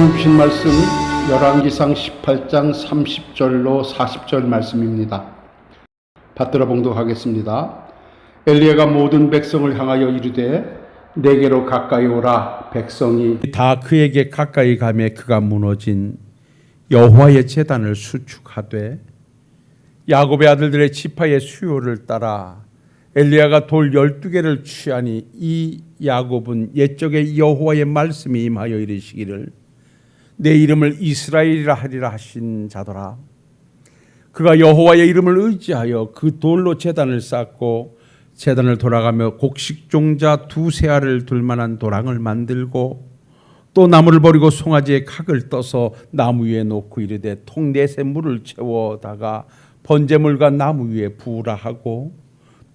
오늘 주신 말씀 열왕기상 18장 30절로 40절 말씀입니다. 받들어 봉독하겠습니다. 엘리야가 모든 백성을 향하여 이르되 내게로 가까이 오라. 백성이 다 그에게 가까이 가매 그가 무너진 여호와의 제단을 수축하되 야곱의 아들들의 지파의 수요를 따라 엘리야가 돌 12개를 취하니 이 야곱은 옛적에 여호와의 말씀이 임하여 이르시기를 내 이름을 이스라엘이라 하리라 하신 자더라. 그가 여호와의 이름을 의지하여 그 돌로 제단을 쌓고 제단을 돌아가며 곡식종자 두세 알을 둘 만한 도랑을 만들고 또 나무를 버리고 송아지의 각을 떠서 나무 위에 놓고 이르되 통 넷에 물을 채워다가 번제물과 나무 위에 부으라 하고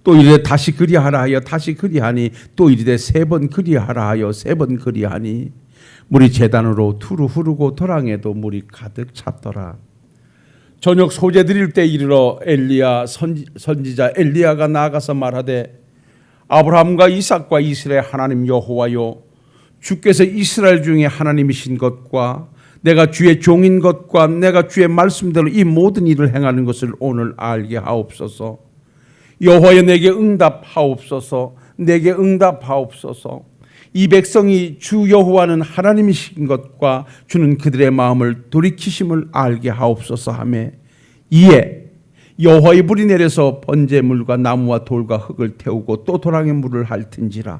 또 이르되 다시 그리하라 하여 다시 그리하니 또 이르되 세 번 그리하라 하여 세 번 그리하니 물이 제단으로 두루 흐르고 도랑에도 물이 가득 찼더라. 저녁 소제 드릴 때 이르러 엘리야 선지자 엘리야가 나아가서 말하되 아브라함과 이삭과 이스라엘 하나님 여호와여 주께서 이스라엘 중에 하나님이신 것과 내가 주의 종인 것과 내가 주의 말씀대로 이 모든 일을 행하는 것을 오늘 알게 하옵소서. 여호와여 내게 응답하옵소서. 내게 응답하옵소서. 이 백성이 주 여호와는 하나님이신 것과 주는 그들의 마음을 돌이키심을 알게 하옵소서 하매 이에 여호와의 불이 내려서 번제물과 나무와 돌과 흙을 태우고 또 도랑에 물을 핥은지라.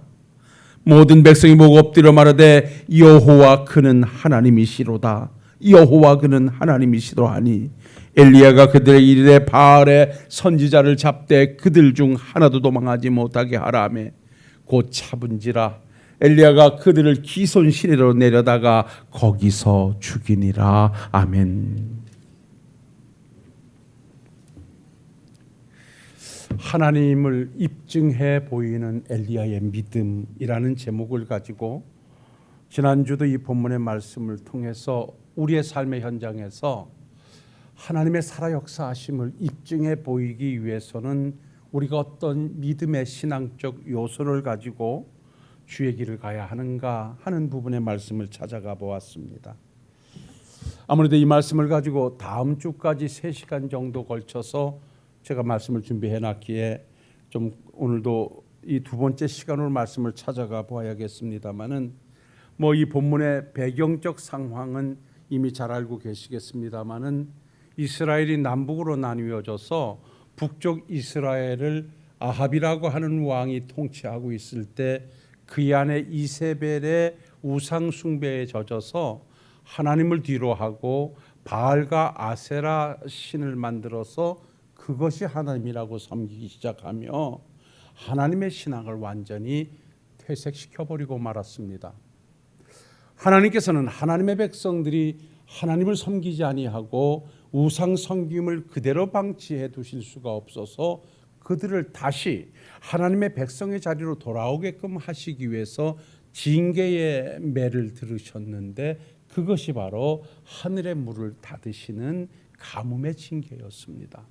모든 백성이 보고 엎드려 말하되 여호와 그는 하나님이시로다. 여호와 그는 하나님이시로다 하니 엘리야가 그들의 이르되 바알의 선지자를 잡되 그들 중 하나도 도망하지 못하게 하라 하매 곧 잡은지라. 엘리야가 그들을 기손 시내로 내려다가 거기서 죽이니라. 아멘. 하나님을 입증해 보이는 엘리야의 믿음이라는 제목을 가지고 지난주도 이 본문의 말씀을 통해서 우리의 삶의 현장에서 하나님의 살아 역사하심을 입증해 보이기 위해서는 우리가 어떤 믿음의 신앙적 요소를 가지고 주의 길을 가야 하는가 하는 부분의 말씀을 찾아가 보았습니다. 아무래도 이 말씀을 가지고 다음 주까지 3시간 정도 걸쳐서 제가 말씀을 준비해 놨기에 좀 오늘도 이 두 번째 시간으로 말씀을 찾아가 보아야겠습니다만은 이 본문의 배경적 상황은 이미 잘 알고 계시겠습니다만은 이스라엘이 남북으로 나뉘어져서 북쪽 이스라엘을 아합이라고 하는 왕이 통치하고 있을 때 그의 아내 이세벨의 우상 숭배에 젖어서 하나님을 뒤로하고 바알과 아세라 신을 만들어서 그것이 하나님이라고 섬기기 시작하며 하나님의 신앙을 완전히 퇴색시켜버리고 말았습니다. 하나님께서는 하나님의 백성들이 하나님을 섬기지 아니하고 우상 섬김을 그대로 방치해 두실 수가 없어서 그들을 다시 하나님의 백성의 자리로 돌아오게끔 하시기 위해서 징계의 매를 들으셨는데 그것이 바로 하늘의 물을 닫으시는 가뭄의 징계였습니다.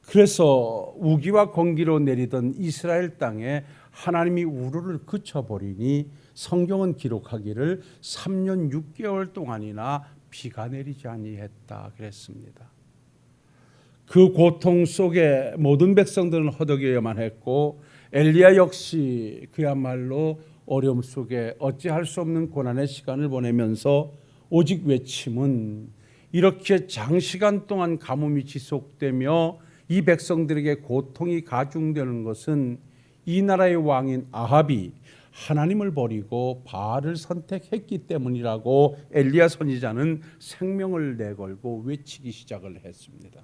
그래서 우기와 건기로 내리던 이스라엘 땅에 하나님이 우르를 그쳐버리니 성경은 기록하기를 3년 6개월 동안이나 비가 내리지 아니했다 그랬습니다. 그 고통 속에 모든 백성들은 허덕여야만 했고 엘리야 역시 그야말로 어려움 속에 어찌할 수 없는 고난의 시간을 보내면서 오직 외침은 이렇게 장시간 동안 가뭄이 지속되며 이 백성들에게 고통이 가중되는 것은 이 나라의 왕인 아합이 하나님을 버리고 바알을 선택했기 때문이라고 엘리야 선지자는 생명을 내걸고 외치기 시작을 했습니다.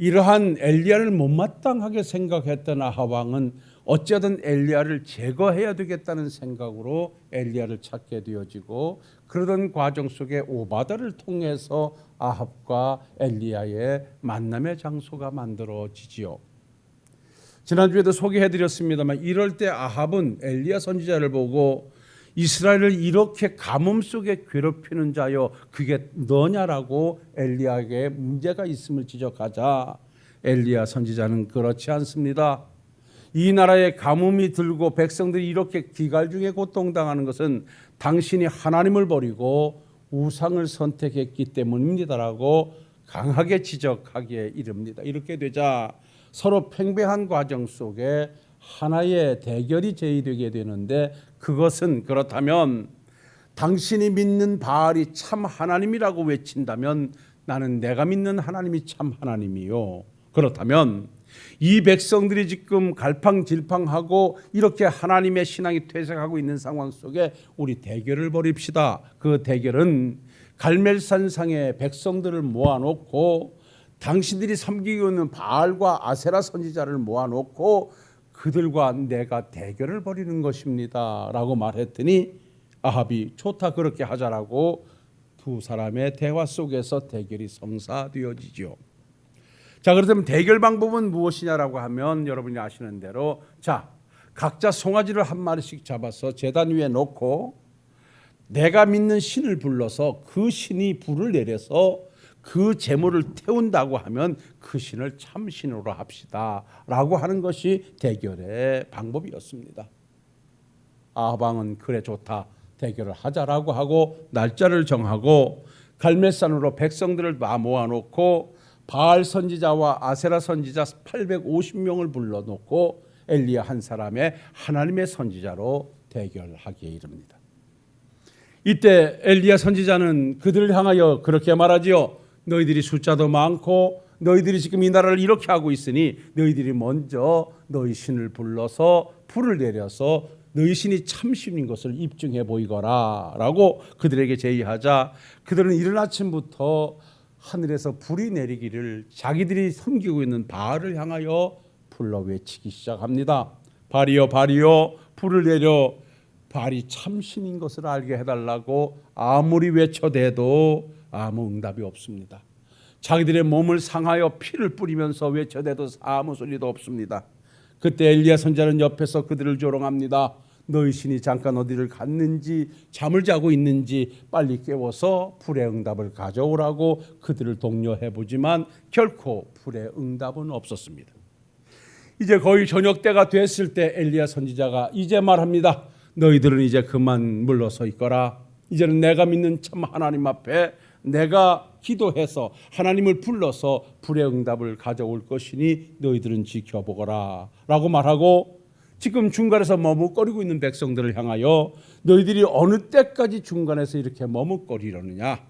이러한 엘리야를 못마땅하게 생각했던 아합 왕은 어찌하든 엘리야를 제거해야 되겠다는 생각으로 엘리야를 찾게 되어지고 그러던 과정 속에 오바다를 통해서 아합과 엘리야의 만남의 장소가 만들어지지요. 지난주에도 소개해드렸습니다만 이럴 때 아합은 엘리야 선지자를 보고 이스라엘을 이렇게 가뭄 속에 괴롭히는 자여 그게 너냐라고 엘리야에게 문제가 있음을 지적하자 엘리야 선지자는 그렇지 않습니다. 이 나라에 가뭄이 들고 백성들이 이렇게 기갈 중에 고통당하는 것은 당신이 하나님을 버리고 우상을 선택했기 때문입니다라고 강하게 지적하기에 이릅니다. 이렇게 되자 서로 팽배한 과정 속에 하나의 대결이 제기되게 되는데, 그것은 그렇다면 당신이 믿는 바알이 참 하나님이라고 외친다면 나는 내가 믿는 하나님이 참 하나님이요. 그렇다면 이 백성들이 지금 갈팡질팡하고 이렇게 하나님의 신앙이 퇴색하고 있는 상황 속에 우리 대결을 벌입시다. 그 대결은 갈멜산상에 백성들을 모아놓고 당신들이 섬기고 있는 바알과 아세라 선지자를 모아놓고 그들과 내가 대결을 벌이는 것입니다 라고 말했더니 아합이 좋다, 그렇게 하자라고 두 사람의 대화 속에서 대결이 성사되어지죠. 자, 그렇다면 대결 방법은 무엇이냐라고 하면 여러분이 아시는 대로, 자, 각자 송아지를 한 마리씩 잡아서 제단 위에 놓고 내가 믿는 신을 불러서 그 신이 불을 내려서 그 제물을 태운다고 하면 그 신을 참신으로 합시다 라고 하는 것이 대결의 방법이었습니다. 아합왕은 그래 좋다, 대결을 하자라고 하고 날짜를 정하고 갈멜산으로 백성들을 다 모아놓고 바알 선지자와 아세라 선지자 850명을 불러놓고 엘리야 한 사람의 하나님의 선지자로 대결하기에 이릅니다. 이때 엘리야 선지자는 그들을 향하여 그렇게 말하지요. 너희들이 숫자도 많고 너희들이 지금 이 나라를 이렇게 하고 있으니 너희들이 먼저 너희 신을 불러서 불을 내려서 너희 신이 참신인 것을 입증해 보이거라 라고 그들에게 제의하자, 그들은 이른 아침부터 하늘에서 불이 내리기를 자기들이 섬기고 있는 바알을 향하여 불러 외치기 시작합니다. 바알이여 바알이여 불을 내려 바알이 참신인 것을 알게 해달라고 아무리 외쳐대도 아무 응답이 없습니다. 자기들의 몸을 상하여 피를 뿌리면서 외쳐대도 아무 소리도 없습니다. 그때 엘리야 선지자는 옆에서 그들을 조롱합니다. 너희 신이 잠깐 어디를 갔는지 잠을 자고 있는지 빨리 깨워서 불의 응답을 가져오라고 그들을 독려해 보지만 결코 불의 응답은 없었습니다. 이제 거의 저녁 때가 됐을 때 엘리야 선지자가 이제 말합니다. 너희들은 이제 그만 물러서 있거라. 이제는 내가 믿는 참 하나님 앞에 내가 기도해서 하나님을 불러서 불의 응답을 가져올 것이니 너희들은 지켜보거라 라고 말하고, 지금 중간에서 머뭇거리고 있는 백성들을 향하여 너희들이 어느 때까지 중간에서 이렇게 머뭇거리려느냐,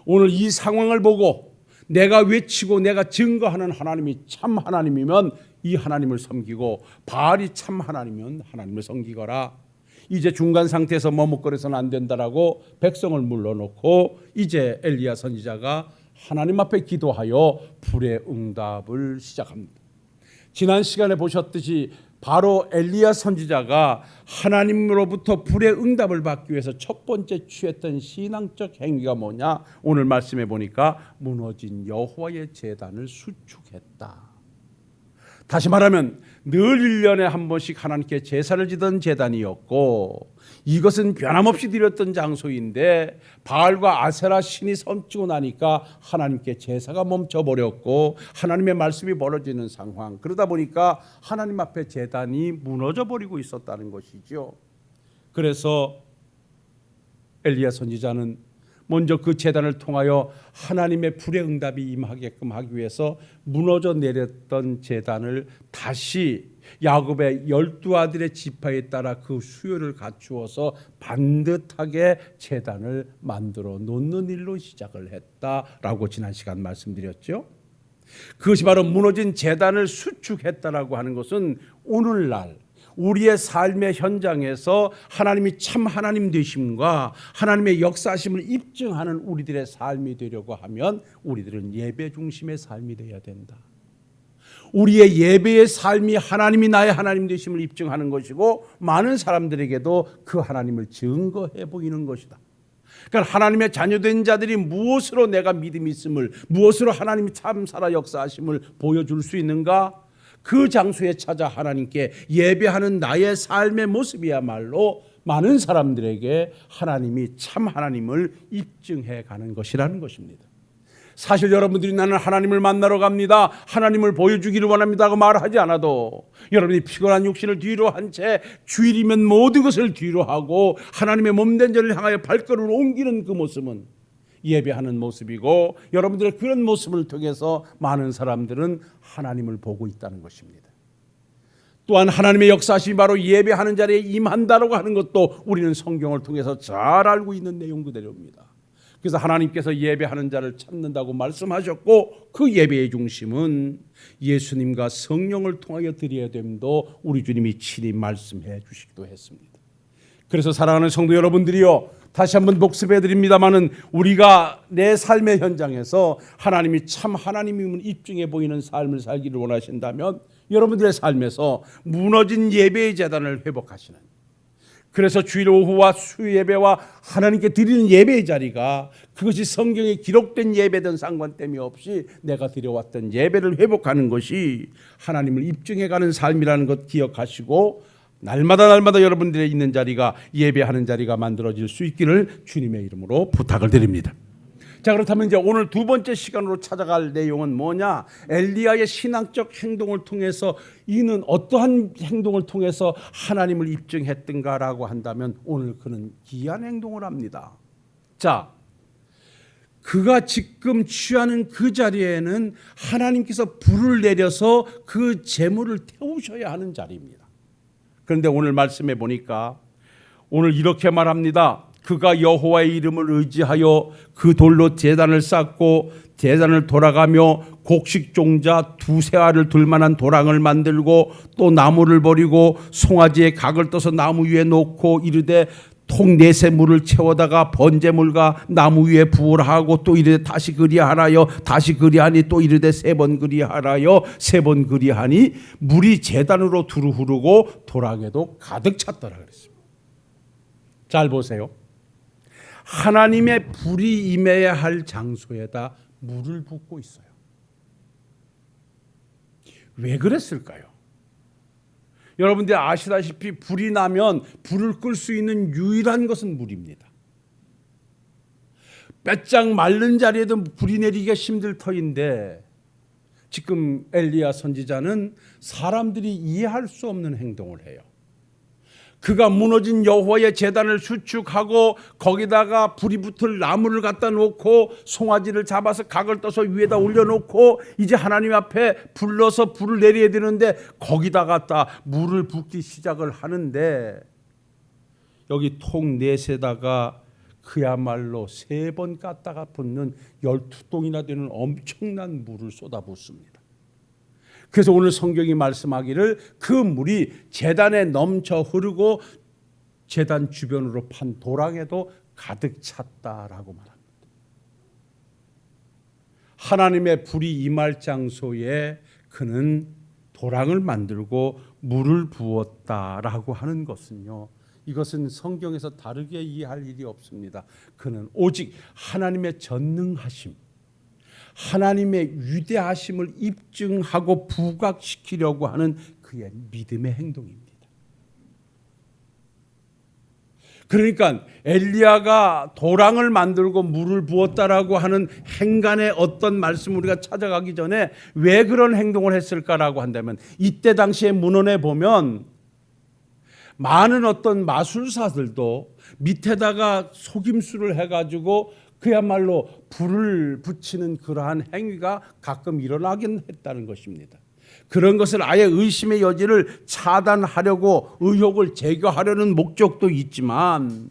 오늘 이 상황을 보고 내가 외치고 내가 증거하는 하나님이 참 하나님이면 이 하나님을 섬기고 바알이 참 하나님이면 하나님을 섬기거라. 이제 중간 상태에서 머뭇거려서는 안 된다라고 백성을 물러놓고 이제 엘리야 선지자가 하나님 앞에 기도하여 불의 응답을 시작합니다. 지난 시간에 보셨듯이 바로 엘리야 선지자가 하나님으로부터 불의 응답을 받기 위해서 첫 번째 취했던 신앙적 행위가 뭐냐, 오늘 말씀해 보니까 무너진 여호와의 제단을 수축했다. 다시 말하면 늘 1년에 한 번씩 하나님께 제사를 지던 제단이었고, 이것은 변함없이 드렸던 장소인데 바알과 아세라 신이 섬기고 나니까 하나님께 제사가 멈춰버렸고 하나님의 말씀이 멀어지는 상황, 그러다 보니까 하나님 앞에 제단이 무너져 버리고 있었다는 것이죠. 그래서 엘리야 선지자는 먼저 그 제단을 통하여 하나님의 불의 응답이 임하게끔 하기 위해서 무너져 내렸던 제단을 다시 야곱의 12아들의 지파에 따라 그 수요를 갖추어서 반듯하게 제단을 만들어 놓는 일로 시작을 했다라고 지난 시간 말씀드렸죠. 그것이 바로 무너진 제단을 수축했다라고 하는 것은 오늘날 우리의 삶의 현장에서 하나님이 참 하나님 되심과 하나님의 역사심을 입증하는 우리들의 삶이 되려고 하면 우리들은 예배 중심의 삶이 되어야 된다. 우리의 예배의 삶이 하나님이 나의 하나님 되심을 입증하는 것이고 많은 사람들에게도 그 하나님을 증거해 보이는 것이다. 그러니까 하나님의 자녀된 자들이 무엇으로 내가 믿음이 있음을, 무엇으로 하나님이 참 살아 역사하심을 보여줄 수 있는가? 그 장소에 찾아 하나님께 예배하는 나의 삶의 모습이야말로 많은 사람들에게 하나님이 참 하나님을 입증해 가는 것이라는 것입니다. 사실 여러분들이 나는 하나님을 만나러 갑니다, 하나님을 보여주기를 원합니다 하고 말하지 않아도 여러분이 피곤한 육신을 뒤로 한 채 주일이면 모든 것을 뒤로 하고 하나님의 몸된 자를 향하여 발걸음을 옮기는 그 모습은 예배하는 모습이고, 여러분들의 그런 모습을 통해서 많은 사람들은 하나님을 보고 있다는 것입니다. 또한 하나님의 역사하심이 바로 예배하는 자리에 임한다라고 하는 것도 우리는 성경을 통해서 잘 알고 있는 내용 그대로입니다. 그래서 하나님께서 예배하는 자를 찾는다고 말씀하셨고, 그 예배의 중심은 예수님과 성령을 통하여 드려야 됨도 우리 주님이 친히 말씀해 주시기도 했습니다. 그래서 사랑하는 성도 여러분들이요, 다시 한번 복습해 드립니다마는 우리가 내 삶의 현장에서 하나님이 참 하나님임을 입증해 보이는 삶을 살기를 원하신다면 여러분들의 삶에서 무너진 예배의 재단을 회복하시는, 그래서 주일 오후와 수요 예배와 하나님께 드리는 예배의 자리가 그것이 성경에 기록된 예배든 상관됨이 없이 내가 드려왔던 예배를 회복하는 것이 하나님을 입증해가는 삶이라는 것 기억하시고, 날마다 여러분들의 있는 자리가 예배하는 자리가 만들어질 수 있기를 주님의 이름으로 부탁을 드립니다. 자, 그렇다면 이제 오늘 두 번째 시간으로 찾아갈 내용은 뭐냐? 엘리야의 신앙적 행동을 통해서, 이는 어떠한 행동을 통해서 하나님을 입증했던가라고 한다면 오늘 그는 기이한 행동을 합니다. 자, 그가 지금 취하는 그 자리에는 하나님께서 불을 내려서 그 재물을 태우셔야 하는 자리입니다. 그런데 오늘 말씀해 보니까 오늘 이렇게 말합니다. 그가 여호와의 이름을 의지하여 그 돌로 제단을 쌓고 제단을 돌아가며 곡식 종자 두세 알을 둘 만한 도랑을 만들고 또 나무를 버리고 송아지에 각을 떠서 나무 위에 놓고 이르되 통 넷에 물을 채워다가 번제물과 나무 위에 부으라고, 또 이르되 다시 그리하라여 다시 그리하니 또 이르되 세 번 그리하라여 세 번 그리하니 물이 제단으로 두루 흐르고 도랑에도 가득 찼더라 그랬습니다. 잘 보세요. 하나님의 불이 임해야 할 장소에다 물을 붓고 있어요. 왜 그랬을까요? 여러분들 아시다시피 불이 나면 불을 끌 수 있는 유일한 것은 물입니다. 빼짝 마른 자리에도 불이 내리기가 힘들 터인데 지금 엘리야 선지자는 사람들이 이해할 수 없는 행동을 해요. 그가 무너진 여호와의 제단을 수축하고 거기다가 불이 붙을 나무를 갖다 놓고 송아지를 잡아서 각을 떠서 위에다 올려놓고 이제 하나님 앞에 불러서 불을 내려야 되는데 거기다 갖다 물을 붓기 시작을 하는데, 여기 통 넷에다가 그야말로 3번 갖다가 붓는 12동이나 되는 엄청난 물을 쏟아붓습니다. 그래서 오늘 성경이 말씀하기를 그 물이 제단에 넘쳐 흐르고 제단 주변으로 판 도랑에도 가득 찼다라고 말합니다. 하나님의 불이 임할 장소에 그는 도랑을 만들고 물을 부었다라고 하는 것은요, 이것은 성경에서 다르게 이해할 일이 없습니다. 그는 오직 하나님의 전능하심, 하나님의 위대하심을 입증하고 부각시키려고 하는 그의 믿음의 행동입니다. 그러니까 엘리야가 도랑을 만들고 물을 부었다라고 하는 행간의 어떤 말씀 우리가 찾아가기 전에 왜 그런 행동을 했을까라고 한다면, 이때 당시의 문헌에 보면 많은 어떤 마술사들도 밑에다가 속임수를 해가지고 그야말로 불을 붙이는 그러한 행위가 가끔 일어나긴 했다는 것입니다. 그런 것을 아예 의심의 여지를 차단하려고 의혹을 제거하려는 목적도 있지만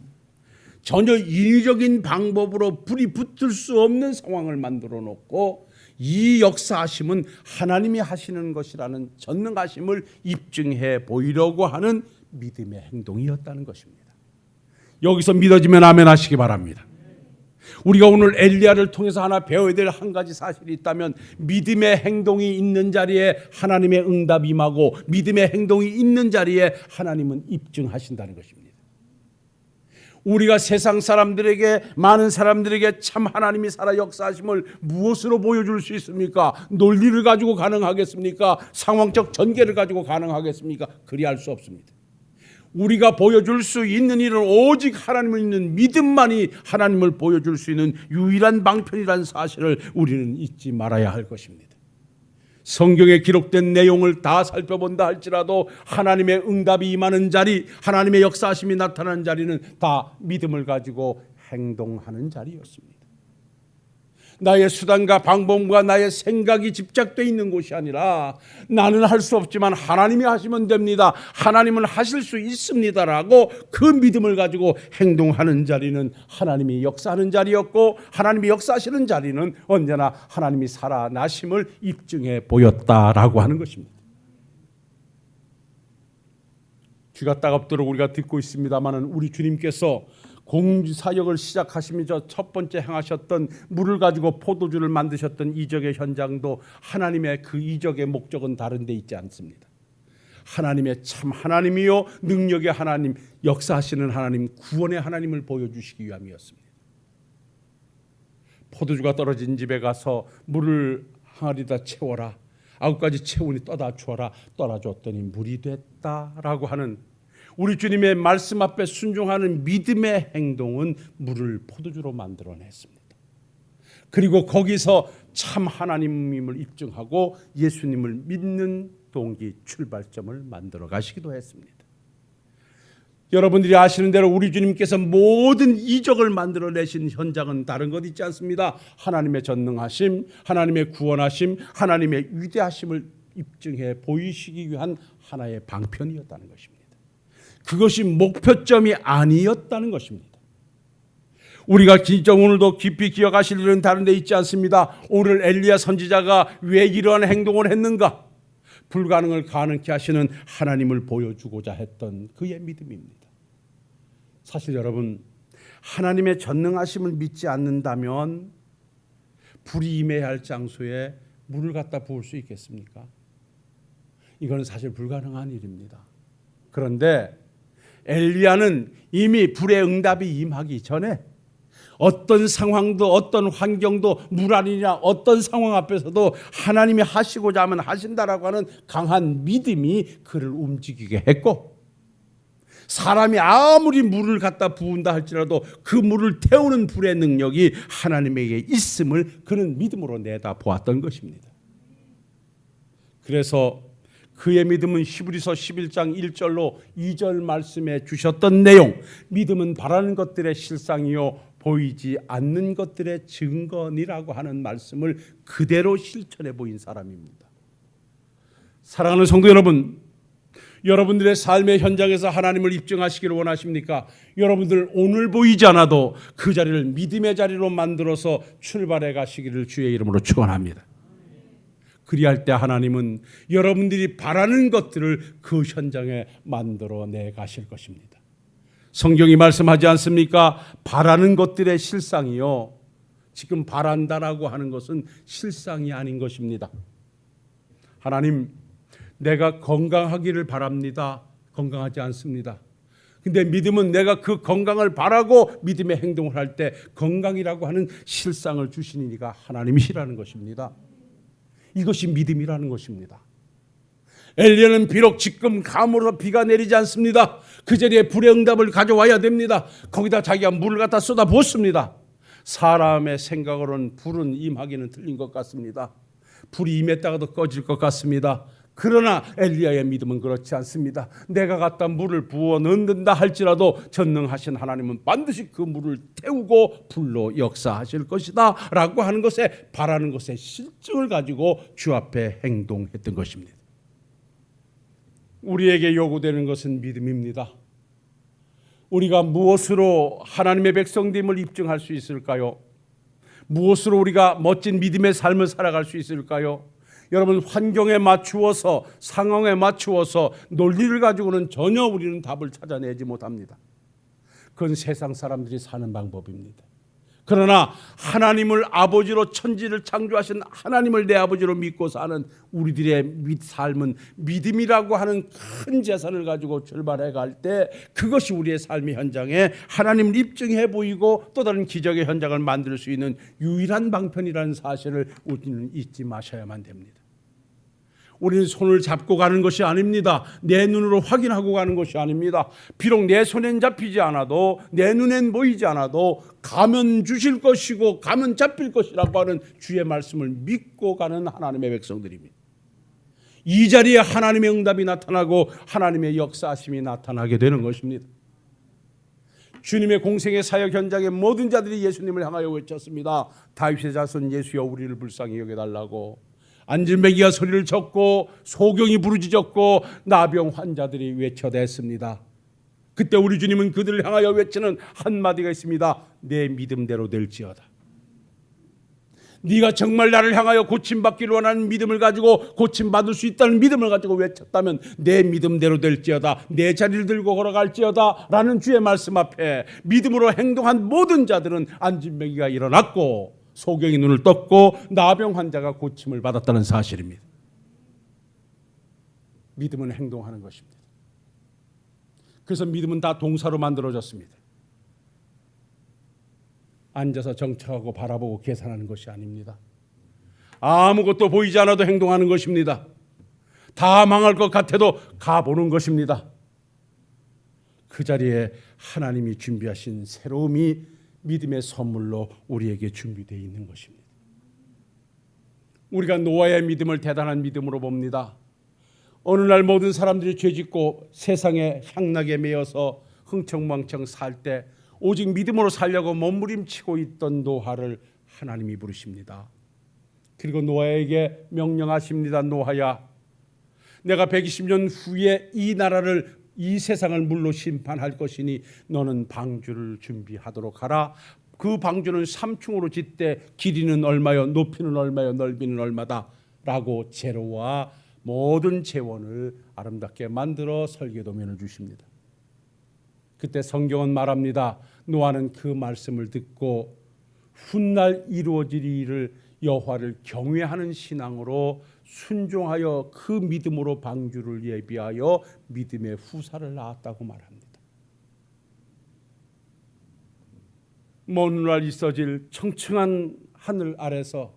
전혀 인위적인 방법으로 불이 붙을 수 없는 상황을 만들어 놓고 이 역사하심은 하나님이 하시는 것이라는 전능하심을 입증해 보이려고 하는 믿음의 행동이었다는 것입니다. 여기서 믿어지면 아멘 하시기 바랍니다. 우리가 오늘 엘리야를 통해서 하나 배워야 될 한 가지 사실이 있다면, 믿음의 행동이 있는 자리에 하나님의 응답이 임하고 믿음의 행동이 있는 자리에 하나님은 입증하신다는 것입니다. 우리가 세상 사람들에게, 많은 사람들에게 참 하나님이 살아 역사하심을 무엇으로 보여줄 수 있습니까? 논리를 가지고 가능하겠습니까? 상황적 전개를 가지고 가능하겠습니까? 그리할 수 없습니다. 우리가 보여줄 수 있는 일은 오직 하나님을 믿는 믿음만이 하나님을 보여줄 수 있는 유일한 방편이라는 사실을 우리는 잊지 말아야 할 것입니다. 성경에 기록된 내용을 다 살펴본다 할지라도 하나님의 응답이 임하는 자리, 하나님의 역사하심이 나타나는 자리는 다 믿음을 가지고 행동하는 자리였습니다. 나의 수단과 방법과 나의 생각이 집착되어 있는 곳이 아니라 나는 할 수 없지만 하나님이 하시면 됩니다, 하나님은 하실 수 있습니다라고 그 믿음을 가지고 행동하는 자리는 하나님이 역사하는 자리였고, 하나님이 역사하시는 자리는 언제나 하나님이 살아나심을 입증해 보였다라고 하는 것입니다. 귀가 따갑도록 우리가 듣고 있습니다마는 우리 주님께서 공사역을 시작하시면서 첫 번째 행하셨던 물을 가지고 포도주를 만드셨던 이적의 현장도 하나님의 그 이적의 목적은 다른 데 있지 않습니다. 하나님의 참 하나님이요 능력의 하나님, 역사하시는 하나님, 구원의 하나님을 보여주시기 위함이었습니다. 포도주가 떨어진 집에 가서 물을 항아리에다 채워라, 9가지 채우니 떠다 주어라, 떠나줬더니 물이 됐다라고 하는 우리 주님의 말씀 앞에 순종하는 믿음의 행동은 물을 포도주로 만들어냈습니다. 그리고 거기서 참 하나님임을 입증하고 예수님을 믿는 동기, 출발점을 만들어 가시기도 했습니다. 여러분들이 아시는 대로 우리 주님께서 모든 이적을 만들어내신 현장은 다른 것 있지 않습니다. 하나님의 전능하심, 하나님의 구원하심, 하나님의 위대하심을 입증해 보이시기 위한 하나의 방편이었다는 것입니다. 그것이 목표점이 아니었다는 것입니다. 우리가 진짜 오늘도 깊이 기억하실 일은 다른 데 있지 않습니다. 오늘 엘리야 선지자가 왜 이러한 행동을 했는가? 불가능을 가능케 하시는 하나님을 보여주고자 했던 그의 믿음입니다. 사실 여러분, 하나님의 전능하심을 믿지 않는다면 불이 임해야 할 장소에 물을 갖다 부을 수 있겠습니까? 이건 사실 불가능한 일입니다. 그런데 엘리야는 이미 불의 응답이 임하기 전에 어떤 상황도 어떤 환경도 물 아니냐 어떤 상황 앞에서도 하나님이 하시고자 하면 하신다라고 하는 강한 믿음이 그를 움직이게 했고, 사람이 아무리 물을 갖다 부은다 할지라도 그 물을 태우는 불의 능력이 하나님에게 있음을 그는 믿음으로 내다보았던 것입니다. 그래서 그의 믿음은 히브리서 11장 1절로 2절 말씀에 주셨던 내용, 믿음은 바라는 것들의 실상이요 보이지 않는 것들의 증거니라고 하는 말씀을 그대로 실천해 보인 사람입니다. 사랑하는 성도 여러분, 여러분들의 삶의 현장에서 하나님을 입증하시기를 원하십니까? 여러분들 오늘 보이지 않아도 그 자리를 믿음의 자리로 만들어서 출발해 가시기를 주의 이름으로 축원합니다. 그리할 때 하나님은 여러분들이 바라는 것들을 그 현장에 만들어내 가실 것입니다. 성경이 말씀하지 않습니까? 바라는 것들의 실상이요, 지금 바란다라고 하는 것은 실상이 아닌 것입니다. 하나님, 내가 건강하기를 바랍니다. 건강하지 않습니다. 근데 믿음은 내가 그 건강을 바라고 믿음의 행동을 할 때 건강이라고 하는 실상을 주시는 이가 하나님이시라는 것입니다. 이것이 믿음이라는 것입니다. 엘리야는 비록 지금 감으로 비가 내리지 않습니다. 그 자리에 불의 응답을 가져와야 됩니다. 거기다 자기가 물을 갖다 쏟아 붓습니다. 사람의 생각으로는 불은 임하기는 틀린 것 같습니다. 불이 임했다가도 꺼질 것 같습니다. 그러나 엘리야의 믿음은 그렇지 않습니다. 내가 갖다 물을 부어 넣는다 할지라도 전능하신 하나님은 반드시 그 물을 태우고 불로 역사하실 것이다 라고 하는 것에, 바라는 것에 실증을 가지고 주 앞에 행동했던 것입니다. 우리에게 요구되는 것은 믿음입니다. 우리가 무엇으로 하나님의 백성됨을 입증할 수 있을까요? 무엇으로 우리가 멋진 믿음의 삶을 살아갈 수 있을까요? 여러분, 환경에 맞추어서, 상황에 맞추어서 논리를 가지고는 전혀 우리는 답을 찾아내지 못합니다. 그건 세상 사람들이 사는 방법입니다. 그러나 하나님을 아버지로, 천지를 창조하신 하나님을 내 아버지로 믿고 사는 우리들의 삶은 믿음이라고 하는 큰 재산을 가지고 출발해 갈 때 그것이 우리의 삶의 현장에 하나님을 입증해 보이고 또 다른 기적의 현장을 만들 수 있는 유일한 방편이라는 사실을 우리는 잊지 마셔야만 됩니다. 우리는 손을 잡고 가는 것이 아닙니다. 내 눈으로 확인하고 가는 것이 아닙니다. 비록 내 손엔 잡히지 않아도, 내 눈엔 보이지 않아도 가면 주실 것이고 가면 잡힐 것이라고 하는 주의 말씀을 믿고 가는 하나님의 백성들입니다. 이 자리에 하나님의 응답이 나타나고 하나님의 역사하심이 나타나게 되는 것입니다. 주님의 공생의 사역 현장에 모든 자들이 예수님을 향하여 외쳤습니다. 다윗의 자손 예수여 우리를 불쌍히 여겨달라고. 안진뱅이가 소리를 쳤고 소경이 부르짖었고 나병 환자들이 외쳐댔습니다. 그때 우리 주님은 그들을 향하여 외치는 한마디가 있습니다. 내 믿음대로 될지어다. 네가 정말 나를 향하여 고침받기를 원하는 믿음을 가지고 고침받을 수 있다는 믿음을 가지고 외쳤다면 내 믿음대로 될지어다. 내 자리를 들고 걸어갈지어다 라는 주의 말씀 앞에 믿음으로 행동한 모든 자들은 안진뱅이가 일어났고 소경이 눈을 떴고 나병 환자가 고침을 받았다는 사실입니다. 믿음은 행동하는 것입니다. 그래서 믿음은 다 동사로 만들어졌습니다. 앉아서 정착하고 바라보고 계산하는 것이 아닙니다. 아무것도 보이지 않아도 행동하는 것입니다. 다 망할 것 같아도 가보는 것입니다. 그 자리에 하나님이 준비하신 새로움이 믿음의 선물로 우리에게 준비되어 있는 것입니다. 우리가 노아의 믿음을 대단한 믿음으로 봅니다. 어느 날 모든 사람들이 죄짓고 세상에 향락에 매여서 흥청망청 살 때 오직 믿음으로 살려고 몸부림치고 있던 노아를 하나님이 부르십니다. 그리고 노아에게 명령하십니다. 노아야, 내가 120년 후에 이 나라를, 이 세상을 물로 심판할 것이니 너는 방주를 준비하도록 하라. 그 방주는 3층으로 짓되 길이는 얼마요, 높이는 얼마요, 넓이는 얼마다 라고 재료와 모든 재원을 아름답게 만들어 설계도면을 주십니다. 그때 성경은 말합니다. 노아는 그 말씀을 듣고 훗날 이루어질 일을 여호와를 경외하는 신앙으로 순종하여 그 믿음으로 방주를 예비하여 믿음의 후사를 낳았다고 말합니다. 먼 훗날 있어질 청청한 하늘 아래서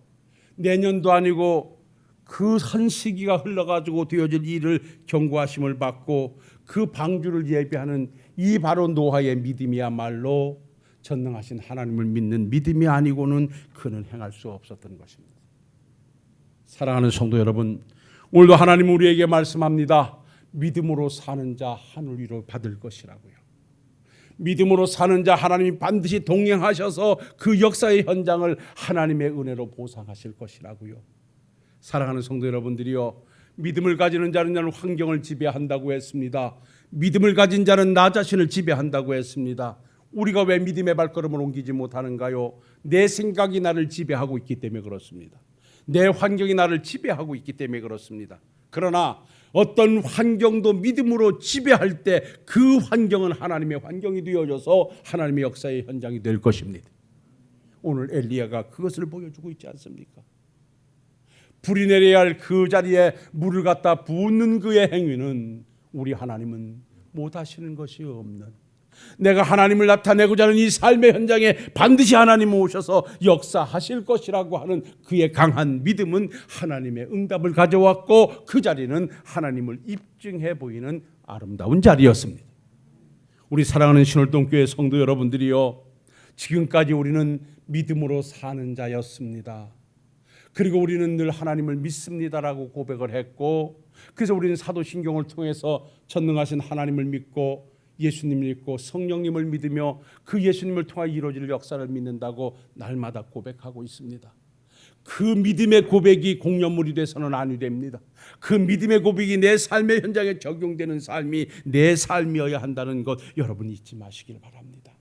내년도 아니고 그 한 시기가 흘러가지고 되어질 일을 경고하심을 받고 그 방주를 예비하는 이 바로 노아의 믿음이야말로 전능하신 하나님을 믿는 믿음이 아니고는 그는 행할 수 없었던 것입니다. 사랑하는 성도 여러분, 오늘도 하나님은 우리에게 말씀합니다. 믿음으로 사는 자 하늘 위로 받을 것이라고요. 믿음으로 사는 자 하나님이 반드시 동행하셔서 그 역사의 현장을 하나님의 은혜로 보상하실 것이라고요. 사랑하는 성도 여러분들이요, 믿음을 가지는 자는 환경을 지배한다고 했습니다. 믿음을 가진 자는 나 자신을 지배한다고 했습니다. 우리가 왜 믿음의 발걸음을 옮기지 못하는가요? 내 생각이 나를 지배하고 있기 때문에 그렇습니다. 내 환경이 나를 지배하고 있기 때문에 그렇습니다. 그러나 어떤 환경도 믿음으로 지배할 때 그 환경은 하나님의 환경이 되어져서 하나님의 역사의 현장이 될 것입니다. 오늘 엘리야가 그것을 보여주고 있지 않습니까? 불이 내려야 할 그 자리에 물을 갖다 붓는 그의 행위는 우리 하나님은 못하시는 것이 없는, 내가 하나님을 나타내고자 하는 이 삶의 현장에 반드시 하나님 오셔서 역사하실 것이라고 하는 그의 강한 믿음은 하나님의 응답을 가져왔고 그 자리는 하나님을 입증해 보이는 아름다운 자리였습니다. 우리 사랑하는 신월동교회 성도 여러분들이요, 지금까지 우리는 믿음으로 사는 자였습니다. 그리고 우리는 늘 하나님을 믿습니다라고 고백을 했고, 그래서 우리는 사도신경을 통해서 전능하신 하나님을 믿고 예수님을 믿고 성령님을 믿으며 그 예수님을 통하여 이루어질 역사를 믿는다고 날마다 고백하고 있습니다. 그 믿음의 고백이 공연물이 돼서는 아니 됩니다. 그 믿음의 고백이 내 삶의 현장에 적용되는 삶이 내 삶이어야 한다는 것 여러분 잊지 마시길 바랍니다.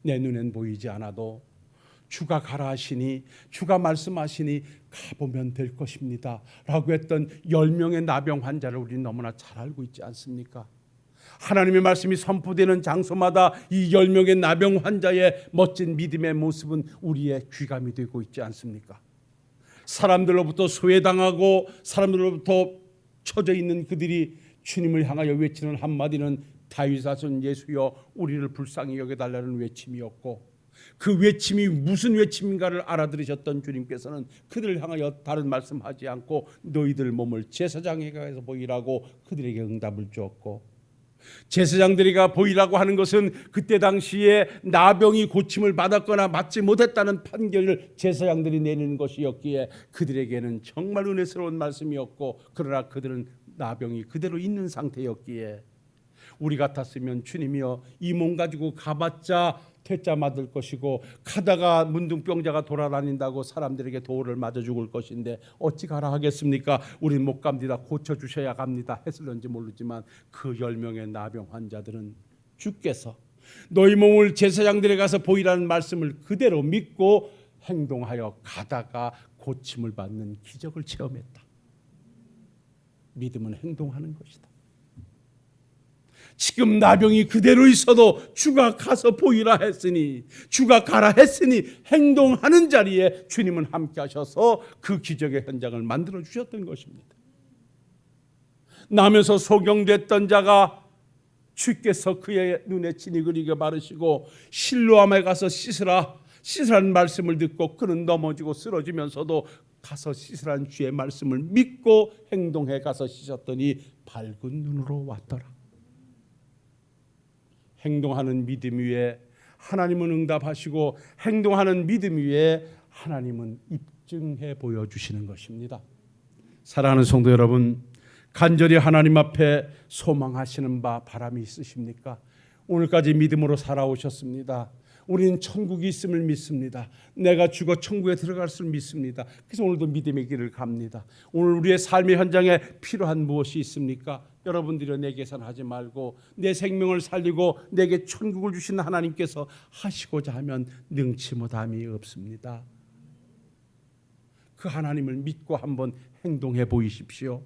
내 눈엔 보이지 않아도 주가 가라 하시니, 주가 말씀하시니 가보면 될 것입니다 라고 했던 10명의 나병 환자를 우리는 너무나 잘 알고 있지 않습니까? 하나님의 말씀이 선포되는 장소마다 이 10명의 나병 환자의 멋진 믿음의 모습은 우리의 귀감이 되고 있지 않습니까? 사람들로부터 소외당하고 사람들로부터 처져 있는 그들이 주님을 향하여 외치는 한마디는 다윗 자손 예수여 우리를 불쌍히 여겨달라는 외침이었고, 그 외침이 무슨 외침인가를 알아들으셨던 주님께서는 그들을 향하여 다른 말씀하지 않고 너희들 몸을 제사장에게 가서 보이라고 그들에게 응답을 주었고, 제사장들이가 보이라고 하는 것은 그때 당시에 나병이 고침을 받았거나 맞지 못했다는 판결을 제사장들이 내리는 것이었기에 그들에게는 정말 은혜스러운 말씀이었고, 그러나 그들은 나병이 그대로 있는 상태였기에 우리 같았으면 주님이여 이 몸 가지고 가봤자 퇴짜 맞을 것이고 가다가 문둥병자가 돌아다닌다고 사람들에게 도를 맞아 죽을 것인데 어찌 가라 하겠습니까? 우린 못 갑니다. 고쳐주셔야 갑니다 했을런지 모르지만 그 10명의 나병 환자들은 주께서 너희 몸을 제사장들에 가서 보이라는 말씀을 그대로 믿고 행동하여 가다가 고침을 받는 기적을 체험했다. 믿음은 행동하는 것이다. 지금 나병이 그대로 있어도 주가 가서 보이라 했으니, 주가 가라 했으니 행동하는 자리에 주님은 함께 하셔서 그 기적의 현장을 만들어 주셨던 것입니다. 나면서 소경됐던 자가 주께서 그의 눈에 진이 그리게 바르시고 실로암에 가서 씻으라는 말씀을 듣고 그는 넘어지고 쓰러지면서도 가서 씻으라는 주의 말씀을 믿고 행동해 가서 씻었더니 밝은 눈으로 왔더라. 행동하는 믿음 위에 하나님은 응답하시고 행동하는 믿음 위에 하나님은 입증해 보여주시는 것입니다. 사랑하는 성도 여러분, 간절히 하나님 앞에 소망하시는 바람이 있으십니까? 오늘까지 믿음으로 살아오셨습니다. 우리는 천국이 있음을 믿습니다. 내가 죽어 천국에 들어갈 줄 믿습니다. 그래서 오늘도 믿음의 길을 갑니다. 오늘 우리의 삶의 현장에 필요한 무엇이 있습니까? 여러분들이 내 계산하지 말고 내 생명을 살리고 내게 천국을 주신 하나님께서 하시고자 하면 능치 못함이 없습니다. 그 하나님을 믿고 한번 행동해 보이십시오.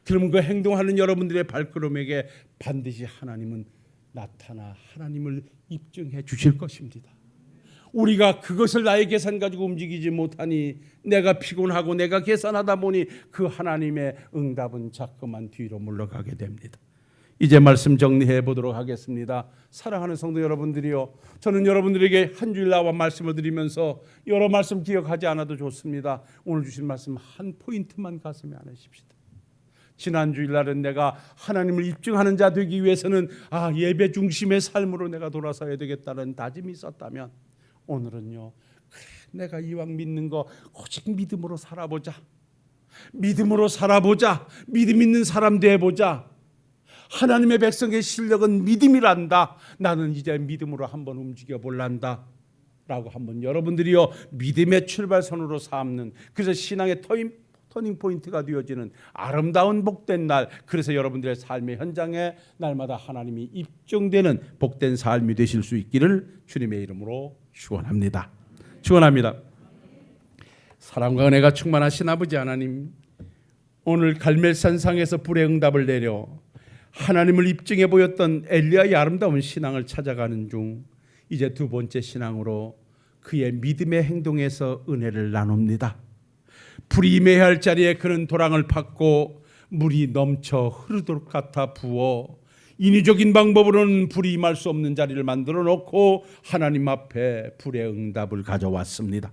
그러면 그 행동하는 여러분들의 발걸음에게 반드시 하나님은 나타나 하나님을 입증해 주실 것입니다. 우리가 그것을 나의 계산 가지고 움직이지 못하니 내가 피곤하고 내가 계산하다 보니 그 하나님의 응답은 자꾸만 뒤로 물러가게 됩니다. 이제 말씀 정리해 보도록 하겠습니다. 사랑하는 성도 여러분들이요, 저는 여러분들에게 한 주일 나와 말씀을 드리면서 여러 말씀 기억하지 않아도 좋습니다. 오늘 주신 말씀 한 포인트만 가슴에 안으십시다. 지난 주일날은 내가 하나님을 입증하는 자 되기 위해서는 예배 중심의 삶으로 내가 돌아서야 되겠다는 다짐이 있었다면, 오늘은요, 그래, 내가 이왕 믿는 거 오직 믿음으로 살아보자. 믿음으로 살아보자. 믿음 있는 사람 돼보자. 하나님의 백성의 실력은 믿음이란다. 나는 이제 믿음으로 한번 움직여 볼란다 라고 한번 여러분들이요, 믿음의 출발선으로 삼는, 그래서 신앙의 터닝 포인트가 되어지는 아름다운 복된 날, 그래서 여러분들의 삶의 현장에 날마다 하나님이 입증되는 복된 삶이 되실 수 있기를 주님의 이름으로 축원합니다. 축원합니다. 사랑과 은혜가 충만하신 아버지 하나님, 오늘 갈멜산상에서 불의 응답을 내려 하나님을 입증해 보였던 엘리야의 아름다운 신앙을 찾아가는 중 이제 두 번째 신앙으로 그의 믿음의 행동에서 은혜를 나눕니다. 불이 임해야 할 자리에 그는 도랑을 팠고 물이 넘쳐 흐르도록 같아 부어 인위적인 방법으로는 불이 임할 수 없는 자리를 만들어 놓고 하나님 앞에 불의 응답을 가져왔습니다.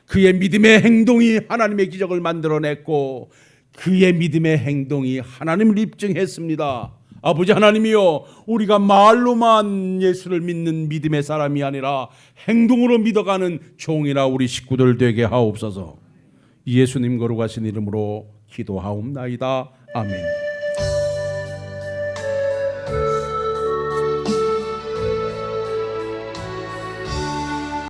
그의 믿음의 행동이 하나님의 기적을 만들어냈고 그의 믿음의 행동이 하나님을 입증했습니다. 아버지 하나님이여, 우리가 말로만 예수를 믿는 믿음의 사람이 아니라 행동으로 믿어가는 종이라 우리 식구들 되게 하옵소서. 예수님 거룩하신 이름으로 기도하옵나이다. 아멘.